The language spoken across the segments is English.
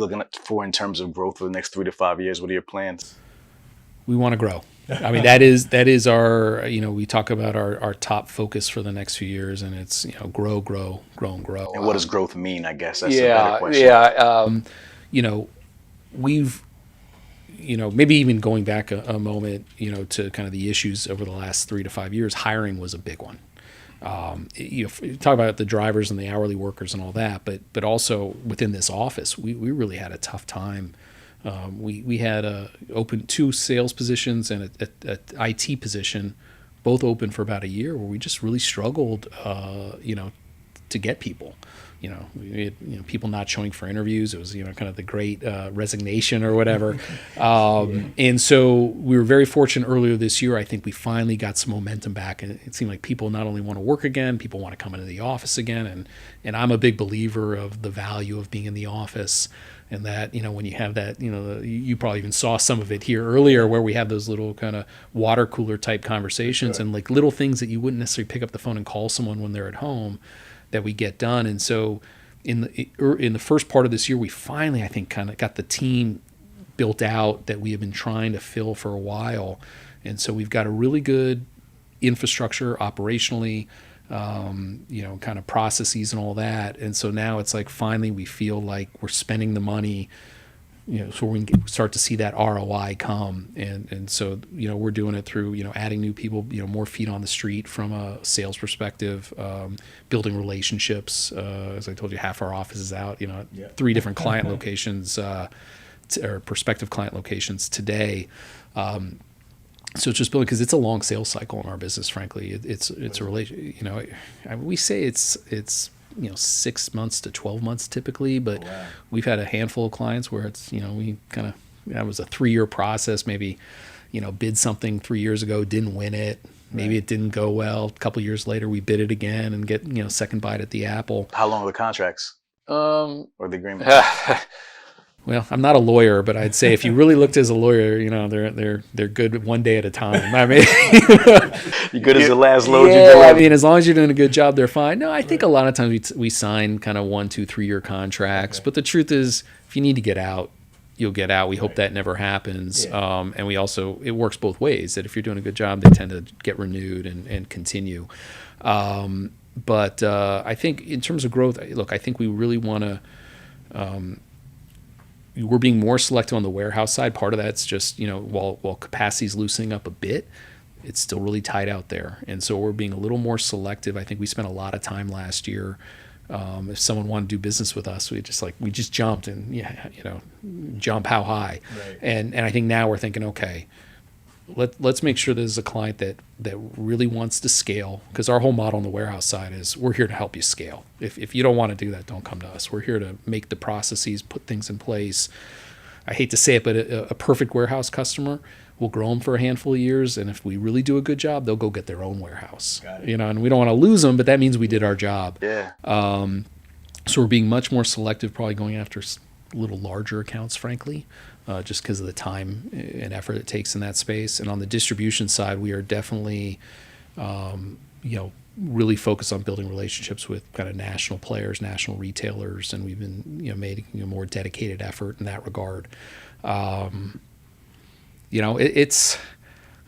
Looking for in terms of growth for the next 3 to 5 years? What are your plans? We want to grow. I mean, that is our, we talk about our top focus for the next few years, and it's, grow, grow, grow, and grow. And what does growth mean? I guess that's a better Yeah, question. yeah. You know, we've, maybe even going back a moment, to kind of the issues over the last 3 to 5 years, hiring was a big one. Talk about the drivers and the hourly workers and all that, but also within this office, we really had a tough time. We had open 2 sales positions and a IT position, both open for about a year, where we just really struggled, to get people. We had people not showing for interviews. It was kind of the great resignation or whatever. And so we were very fortunate earlier this year. I think we finally got some momentum back, and it seemed like people not only want to work again, people want to come into the office again. And I'm a big believer of the value of being in the office. And that, when you have that, you probably even saw some of it here earlier, where we have those little kind of water cooler type conversations, sure, and like little things that you wouldn't necessarily pick up the phone and call someone when they're at home, that we get done. And so in the first part of this year, we finally, I think, kind of got the team built out that we have been trying to fill for a while. And so we've got a really good infrastructure operationally, kind of processes and all that. And so now it's like, finally, we feel like we're spending the money, so we can start to see that ROI come. And so, we're doing it through, adding new people, more feet on the street from a sales perspective, building relationships. As I told you, half our office is out, 3 different client locations, or prospective client locations today. So it's just building, because it's a long sales cycle in our business. Frankly, it's a relation. We say it's 6 months to 12 months typically, but we've had a handful of clients where it's we kind of, that was a 3-year process. Maybe bid something 3 years ago, didn't win it. Maybe it didn't go well. A couple of years later, we bid it again and get second bite at the apple. How long are the contracts? Or the agreement? Well, I'm not a lawyer, but I'd say if you really looked as a lawyer, they're good one day at a time. I mean, you good as the last load you yeah, go. I mean, as long as you're doing a good job, they're fine. No, I think a lot of times we sign kind of 1, 2, 3-year contracts. Okay. But the truth is, if you need to get out, you'll get out. We hope that never happens. Yeah. And we also, it works both ways, that if you're doing a good job, they tend to get renewed and continue. But I think in terms of growth, look, I think we really want to, we're being more selective on the warehouse side. Part of that's just, while capacity is loosening up a bit, it's still really tight out there. And so we're being a little more selective. I think we spent a lot of time last year. If someone wanted to do business with us, we just jumped and, jump how high. Right. And I think now we're thinking, okay, let's make sure this is a client that really wants to scale, because our whole model on the warehouse side is, we're here to help you scale. If you don't want to do that, don't come to us. We're here to make the processes, put things in place. I hate to say it, but a perfect warehouse customer, we'll grow them for a handful of years, and if we really do a good job, they'll go get their own warehouse. And we don't want to lose them, but that means we did our job. Yeah. So we're being much more selective, probably going after a little larger accounts, frankly. Just because of the time and effort it takes in that space. And on the distribution side, we are definitely, really focused on building relationships with kind of national players, national retailers, and we've been, making a more dedicated effort in that regard. I'll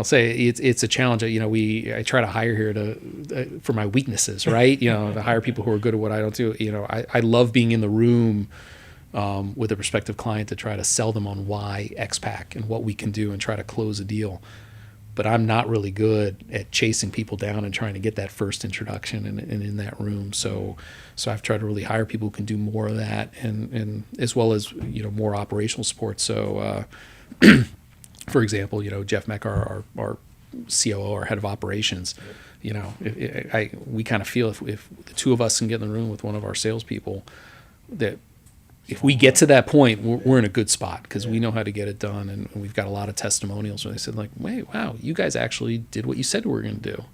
say it's a challenge. I try to hire here for my weaknesses, right? To hire people who are good at what I don't do. I love being in the room with a prospective client to try to sell them on why Expak and what we can do and try to close a deal. But I'm not really good at chasing people down and trying to get that first introduction and in that room. So I've tried to really hire people who can do more of that, and as well as more operational support. So for example, Jeff Meck, our COO, our head of operations, we kind of feel if the 2 of us can get in the room with one of our salespeople, that if we get to that point, we're in a good spot, because we know how to get it done, and we've got a lot of testimonials where they said, like, "Wait, wow, you guys actually did what you said we were going to do."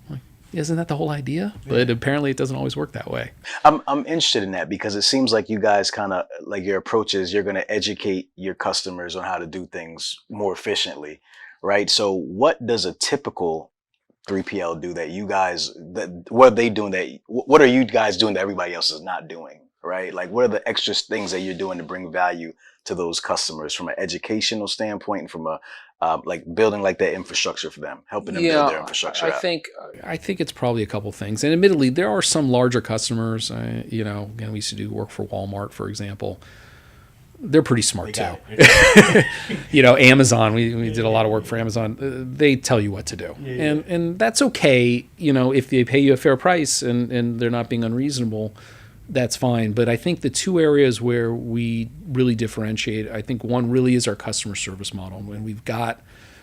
I'm like, isn't that the whole idea? But apparently, it doesn't always work that way. I'm interested in that, because it seems like you guys kind of, like, your approach is you're going to educate your customers on how to do things more efficiently, right? So what does a typical 3PL do that you guys, what are they doing what are you guys doing that everybody else is not doing? right? Like, what are the extra things that you're doing to bring value to those customers from an educational standpoint and from a like building like that infrastructure for them, helping them build their Yeah, infrastructure out? I think it's probably a couple things. And admittedly, there are some larger customers. Again, we used to do work for Walmart, for example. They're pretty smart too. Amazon. We did a lot of work for Amazon. They tell you what to do, and that's okay. If they pay you a fair price and they're not being unreasonable, that's fine. But I think the two areas where we really differentiate, I think one really is our customer service model, when we've got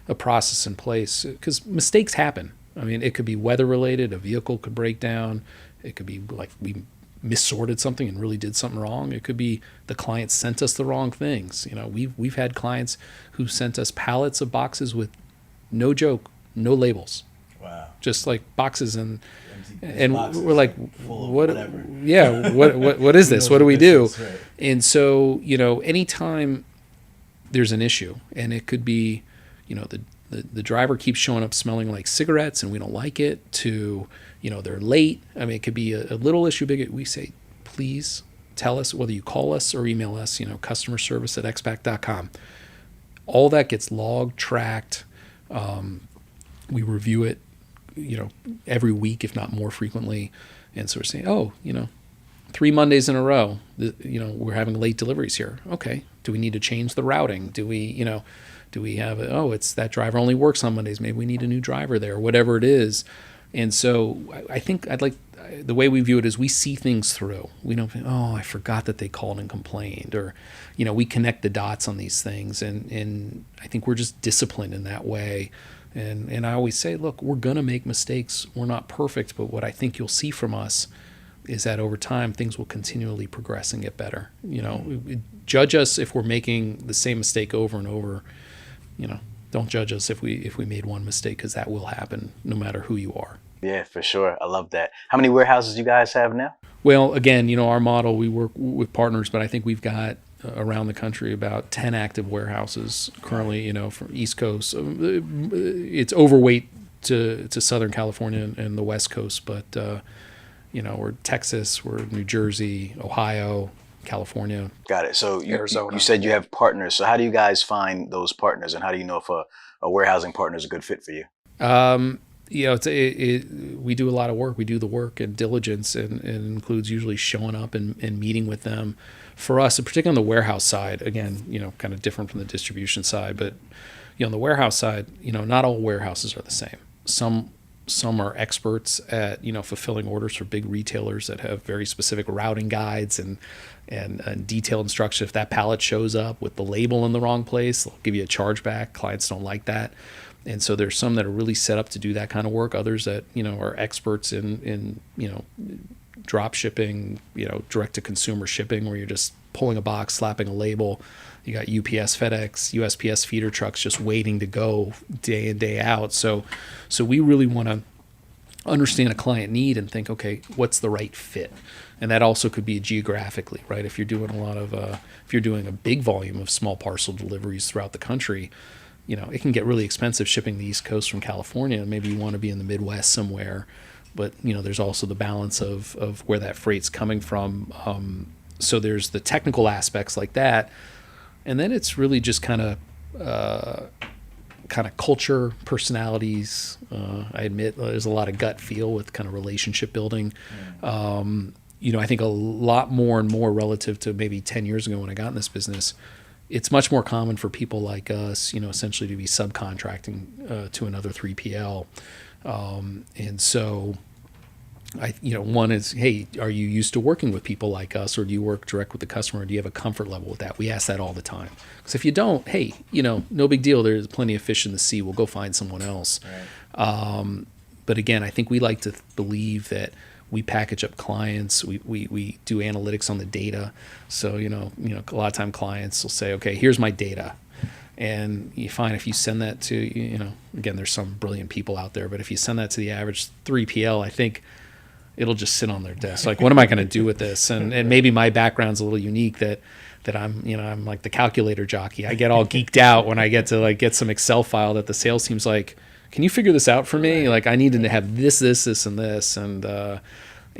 a process in place, because mistakes happen. I mean, it could be weather related. A vehicle could break down. It could be like we missorted something and really did something wrong. It could be the client sent us the wrong things. We've had clients who sent us pallets of boxes with, no joke, no labels. Wow. Just like boxes and boxes, we're like, what? Whatever. Yeah, what is this? What do we do? Right. And so anytime there's an issue, and it could be, the driver keeps showing up smelling like cigarettes and we don't like it, to they're late. I mean, it could be a little issue big. We say, please tell us, whether you call us or email us, customer service at expak.com. All that gets logged, tracked. We review it, every week, if not more frequently. And so we're saying, 3 Mondays in a row, we're having late deliveries here. Okay. Do we need to change the routing? Do we have it's that driver only works on Mondays. Maybe we need a new driver there, whatever it is. And so I think the way we view it is we see things through. We don't think, I forgot that they called and complained, or, we connect the dots on these things. And I think we're just disciplined in that way. And I always say, look, we're going to make mistakes. We're not perfect, but what I think you'll see from us is that over time, things will continually progress and get better. Judge us if we're making the same mistake over and over. Don't judge us if we made one mistake, because that will happen no matter who you are. Yeah, for sure. I love that. How many warehouses you guys have now? Well, again, our model, we work with partners, but I think we've got around the country about 10 active warehouses currently, from East Coast. It's overweight to Southern California and the West Coast, but, we're Texas, we're New Jersey, Ohio, California. Got it. So Arizona. You said you have partners. So how do you guys find those partners, and how do you know if a warehousing partner is a good fit for you? We do a lot of work. We do the work and diligence, and it includes usually showing up and meeting with them. For us, particularly on the warehouse side, again, kind of different from the distribution side, but on the warehouse side, not all warehouses are the same. Some are experts at fulfilling orders for big retailers that have very specific routing guides and detailed instruction. If that pallet shows up with the label in the wrong place, they'll give you a chargeback. Clients don't like that. And so there's some that are really set up to do that kind of work. Others that are experts in drop shipping, direct to consumer shipping, where you're just pulling a box, slapping a label. You got UPS, FedEx, USPS feeder trucks just waiting to go day in, day out. So we really want to understand a client need and think, okay, what's the right fit? And that also could be geographically, right? If you're doing if you're doing a big volume of small parcel deliveries throughout the country, it can get really expensive shipping the East Coast from California. Maybe you want to be in the Midwest somewhere, but there's also the balance of where that freight's coming from. So there's the technical aspects like that, and then it's really just kind of culture, personalities. I admit there's a lot of gut feel with kind of relationship building. I think a lot more and more relative to maybe 10 years ago when I got in this business, it's much more common for people like us, essentially to be subcontracting to another 3PL. And so one is, hey, are you used to working with people like us, or do you work direct with the customer? Or do you have a comfort level with that? We ask that all the time. Because if you don't, hey, no big deal. There's plenty of fish in the sea. We'll go find someone else. Right. But again, I think we like to believe that we package up clients. We do analytics on the data. So, a lot of time clients will say, okay, here's my data. And you find if you send that to, again, there's some brilliant people out there, but if you send that to the average 3PL, I think it'll just sit on their desk. Like, what am I going to do with this? And maybe my background's a little unique that I'm like the calculator jockey. I get all geeked out when I get to get some Excel file that the sales team's like, can you figure this out for me? Like, I need to have this, and this.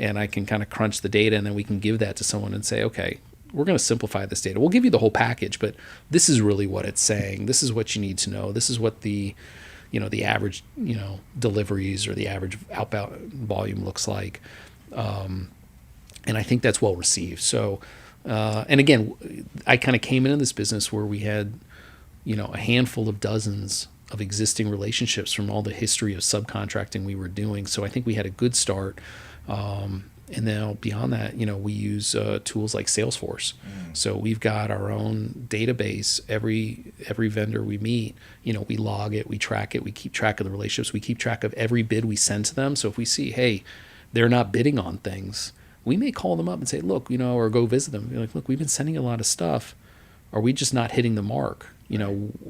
and I can kind of crunch the data, and then we can give that to someone and say, okay, we're going to simplify this data. We'll give you the whole package, but this is really what it's saying. This is what you need to know. This is what the average, deliveries or the average outbound volume looks like. And I think that's well received. So, and again, I kind of came into this business where we had, a handful of dozens of existing relationships from all the history of subcontracting we were doing. So I think we had a good start. And then beyond that, we use tools like Salesforce. So we've got our own database. Every vendor we meet, we log it, we track it, we keep track of the relationships, we keep track of every bid we send to them. So if we see, hey, they're not bidding on things, we may call them up and say, look, or go visit them. You're like, look, we've been sending a lot of stuff. Are we just not hitting the mark?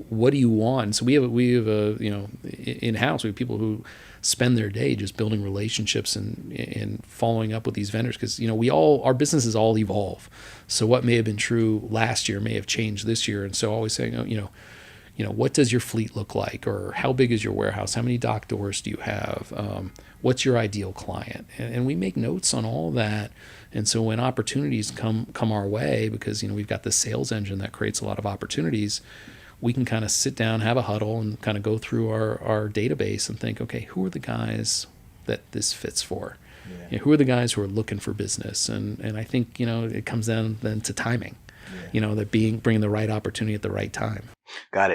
What do you want? So we have in-house, we have people who spend their day just building relationships and following up with these vendors, because our businesses all evolve. So what may have been true last year may have changed this year, and so always saying, what does your fleet look like, or how big is your warehouse? How many dock doors do you have? What's your ideal client? And we make notes on all that. And so when opportunities come our way, because we've got this sales engine that creates a lot of opportunities, we can kind of sit down, have a huddle, and kind of go through our database and think, okay, who are the guys that this fits for? Yeah. Who are the guys who are looking for business? And I think it comes down then to timing. Yeah. That bringing the right opportunity at the right time. Got it.